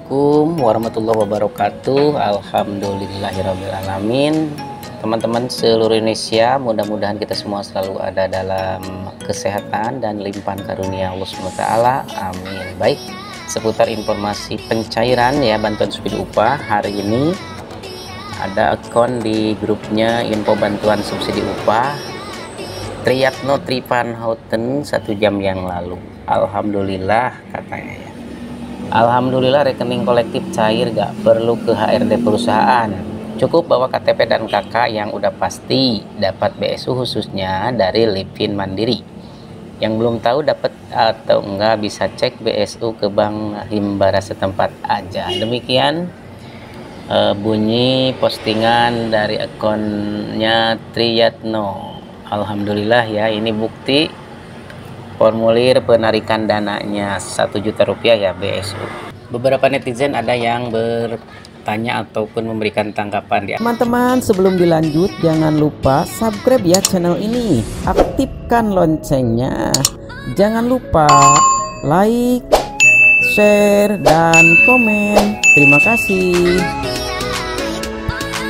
Assalamualaikum warahmatullahi wabarakatuh. Alhamdulillahirrabbilalamin. Teman-teman seluruh Indonesia, mudah-mudahan kita semua selalu ada dalam kesehatan dan limpahan karunia Allah SWT. Amin. Baik, seputar informasi pencairan ya bantuan subsidi upah, hari ini ada akun di grupnya info bantuan subsidi upah Triyatno Tripanhouten 1 jam yang lalu. Alhamdulillah katanya ya. Alhamdulillah rekening kolektif cair, gak perlu ke HRD perusahaan, cukup bawa KTP dan KK yang udah pasti. Dapat BSU khususnya dari Lipin Mandiri. Yang belum tahu dapat atau enggak bisa cek BSU ke Bank Himbara setempat aja. Demikian bunyi postingan dari akunnya Triyatno. Alhamdulillah ya, ini bukti formulir penarikan dananya 1 juta rupiah ya BSU. Beberapa netizen ada yang bertanya ataupun memberikan tanggapan ya. Teman-teman, sebelum dilanjut jangan lupa subscribe ya channel ini, aktifkan loncengnya, jangan lupa like, share, dan komen. Terima kasih.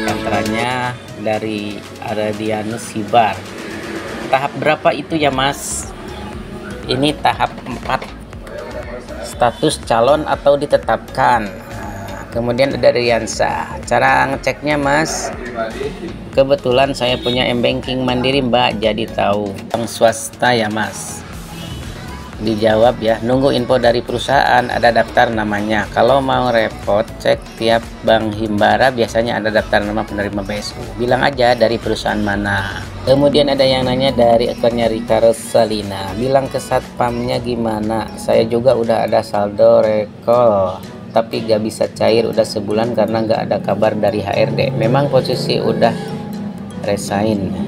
Antaranya dari Aradianus Sibar. Tahap berapa itu ya Mas? Ini tahap 4, status calon atau ditetapkan. Kemudian ada Riansa, cara ngeceknya Mas? Kebetulan saya punya M-Banking Mandiri Mbak, jadi tahu. Bank swasta ya Mas? Dijawab ya, nunggu info dari perusahaan, ada daftar namanya. Kalau mau repot cek tiap Bank Himbara, biasanya ada daftar nama penerima BSU. Bilang aja dari perusahaan mana. Kemudian ada yang nanya dari akunnya Rika Rosalina, bilang ke satpamnya gimana? Saya juga udah ada saldo recall, tapi gak bisa cair udah sebulan karena gak ada kabar dari HRD. Memang posisi udah resign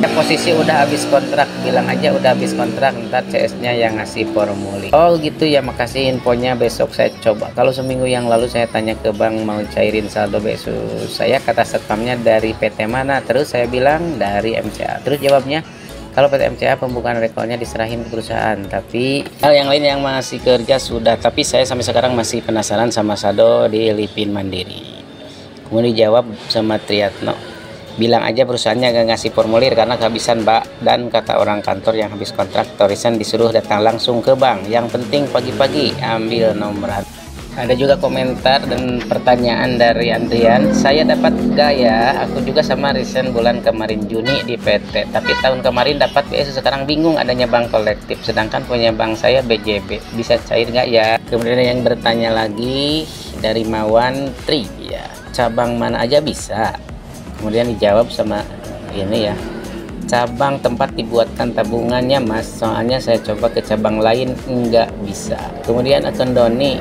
ya, posisi udah habis kontrak, bilang aja udah habis kontrak, ntar CS nya yang ngasih formulir. Oh gitu ya, makasih infonya, besok saya coba. Kalau seminggu yang lalu saya tanya ke bank mau cairin saldo BSU saya, kata satpamnya dari PT mana, terus saya bilang dari MCA, terus jawabnya kalau PT MCA pembukaan rekolnya diserahin ke perusahaan, tapi hal yang lain yang masih kerja sudah, tapi saya sampai sekarang masih penasaran sama saldo di Lipin Mandiri. Kemudian dijawab sama Triyatno, bilang aja perusahaannya gak ngasih formulir karena kehabisan Mbak, dan kata orang kantor yang habis kontrak torisan disuruh datang langsung ke bank, yang penting pagi-pagi ambil nomor. Ada juga komentar dan pertanyaan dari Andrian, saya dapat gak ya? Aku juga sama resign bulan kemarin Juni di PT, tapi tahun kemarin dapat BSU, sekarang bingung adanya bank kolektif sedangkan punya bank saya BJB, bisa cair gak ya? Kemudian ada yang bertanya lagi dari Mawan Tri ya, cabang mana aja bisa? Kemudian dijawab sama ini ya, cabang tempat dibuatkan tabungannya Mas, soalnya saya coba ke cabang lain enggak bisa. Kemudian akun Doni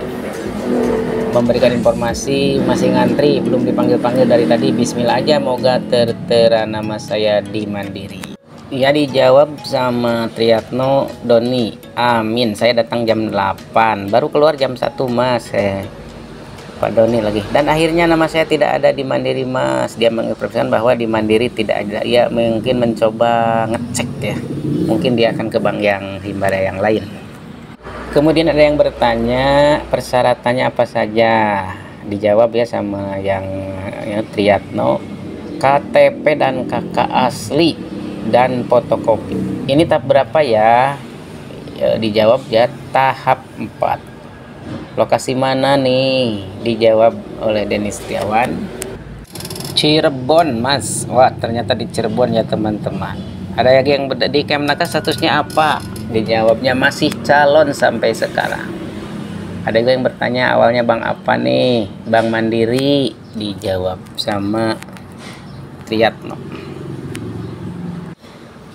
memberikan informasi masih ngantri, belum dipanggil-panggil dari tadi, bismillah aja moga tertera nama saya di Mandiri. Ya, dijawab sama Triyatno Doni, amin, saya datang jam 8 baru keluar jam 1 Mas. Pak Doni lagi, dan akhirnya nama saya tidak ada di Mandiri Mas. Dia menginformasikan bahwa di Mandiri tidak ada, ya mungkin mencoba ngecek ya, mungkin dia akan ke bank yang Himbara yang lain. Kemudian ada yang bertanya persyaratannya apa saja, dijawab ya sama yang Triyatno, KTP dan KK asli dan fotokopi. Ini tahap berapa ya? Dijawab ya tahap 4. Lokasi mana nih? Dijawab oleh Denis Setiawan, Cirebon Mas. Wah, ternyata di Cirebon ya teman-teman. Ada lagi yang di Kemnaker, statusnya apa? Dijawabnya masih calon sampai sekarang. Ada juga yang bertanya awalnya bank apa nih? Bank Mandiri. Dijawab sama Triyatno.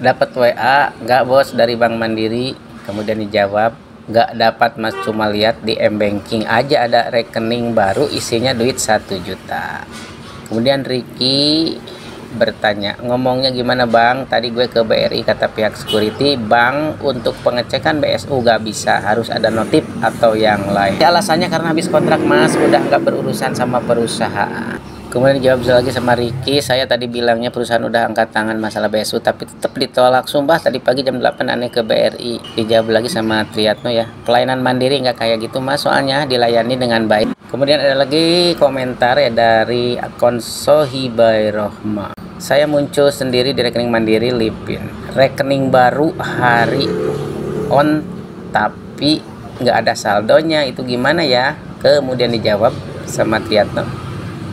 Dapat WA nggak bos dari Bank Mandiri? Kemudian dijawab, nggak dapat Mas, cuma lihat di M-Banking aja ada rekening baru isinya duit 1 juta. Kemudian Ricky bertanya, ngomongnya gimana Bang? Tadi gue ke BRI, kata pihak security bank untuk pengecekan BSU gak bisa, harus ada notif atau yang lain. Ya, alasannya karena habis kontrak Mas, udah nggak berurusan sama perusahaan. Kemudian dijawab lagi sama Ricky, saya tadi bilangnya perusahaan udah angkat tangan masalah BSU tapi tetap ditolak. Sumpah tadi pagi jam 8 aneh ke BRI. Dijawab lagi sama Triatno ya, pelayanan mandiri nggak kayak gitu mas, soalnya dilayani dengan baik. Kemudian ada lagi komentar ya dari akun Sohibai Rohma. Saya muncul sendiri di rekening mandiri Lipin, rekening baru hari on tapi nggak ada saldonya, itu gimana ya? Kemudian dijawab sama Triatno,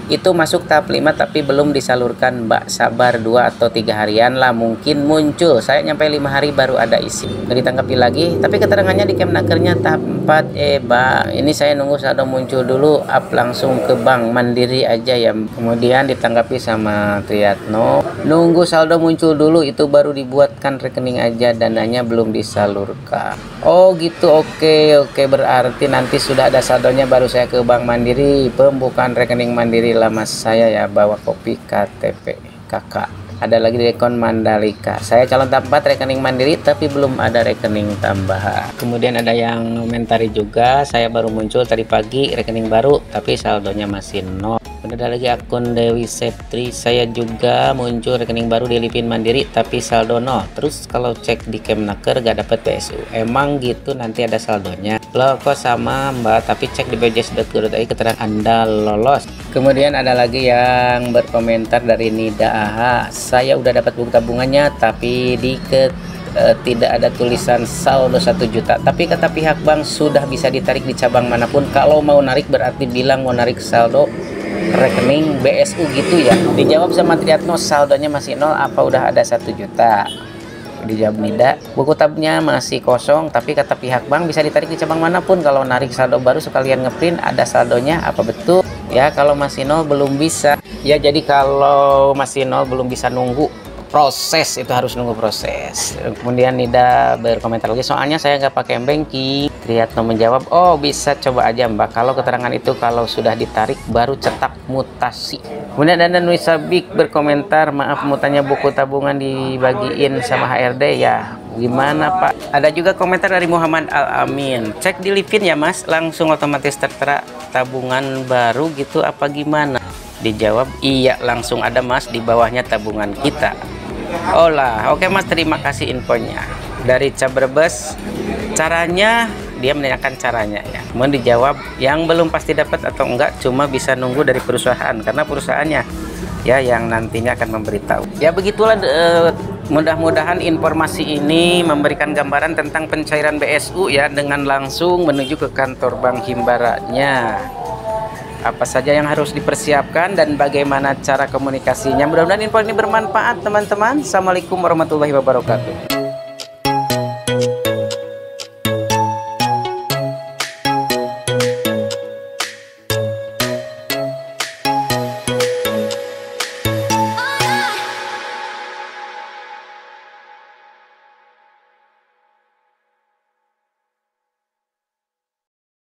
itu masuk tahap 5 tapi belum disalurkan mbak, sabar 2 atau 3 harian lah mungkin muncul, saya nyampe 5 hari baru ada isi. Nggak ditanggapi lagi, tapi keterangannya di Kemnakernya tahap 4. Mbak, ini saya nunggu saldo muncul dulu, up langsung ke bank mandiri aja ya. Kemudian ditanggapi sama Triatno, nunggu saldo muncul dulu, itu baru dibuatkan rekening aja, dananya belum disalurkan. Oh gitu, oke, berarti nanti sudah ada saldonya baru saya ke bank mandiri. Pembukaan rekening mandiri lah mas, saya ya bawa kopi KTP kakak. Ada lagi di akun Mandalika, saya calon tahap 4 rekening mandiri tapi belum ada rekening tambahan. Kemudian ada yang komentari juga, saya baru muncul tadi pagi rekening baru tapi saldonya masih 0. Ada lagi akun Dewi Septri, saya juga muncul rekening baru di Lipin Mandiri tapi saldo 0. Terus kalau cek di Kemnaker gak dapat BSU, emang gitu nanti ada saldonya? Loh kok sama mbak, tapi cek di bpjs.go.id keterangan anda lolos. Kemudian ada lagi yang berkomentar dari Nida AH, saya udah dapat buku tabungannya tapi tidak ada tulisan saldo 1 juta, tapi kata pihak bank sudah bisa ditarik di cabang manapun. Kalau mau narik berarti bilang mau narik saldo rekening BSU gitu ya. Dijawab sama Triatno, saldonya masih 0 apa udah ada 1 juta? Dijawab Nida, buku tabnya masih kosong tapi kata pihak bank bisa ditarik di cabang manapun. Kalau narik saldo baru sekalian ngeprint ada saldonya, apa betul? Ya kalau masih 0 belum bisa. Ya jadi kalau masih 0 belum bisa, nunggu proses, itu harus nunggu proses. Kemudian Nida berkomentar lagi, soalnya saya nggak pakai banking. Triatno menjawab, oh bisa coba aja mbak, kalau keterangan itu kalau sudah ditarik baru cetak mutasi. Kemudian ada Nuisabik berkomentar, maaf mau tanya buku tabungan dibagiin sama HRD ya, gimana pak? Ada juga komentar dari Muhammad Al-Amin, cek di Lipin ya mas, langsung otomatis tertera tabungan baru gitu apa gimana? Dijawab, iya langsung ada mas, di bawahnya tabungan kita. Oh lah, oke mas, terima kasih infonya. Dari Cabrebes, caranya, dia menanyakan caranya ya. Kemudian dijawab, yang belum pasti dapat atau enggak cuma bisa nunggu dari perusahaan, karena perusahaannya ya yang nantinya akan memberitahu. Ya begitulah, mudah-mudahan informasi ini memberikan gambaran tentang pencairan BSU ya, dengan langsung menuju ke kantor Bank Himbaranya. Apa saja yang harus dipersiapkan dan bagaimana cara komunikasinya. Mudah-mudahan info ini bermanfaat teman-teman. Assalamualaikum warahmatullahi wabarakatuh.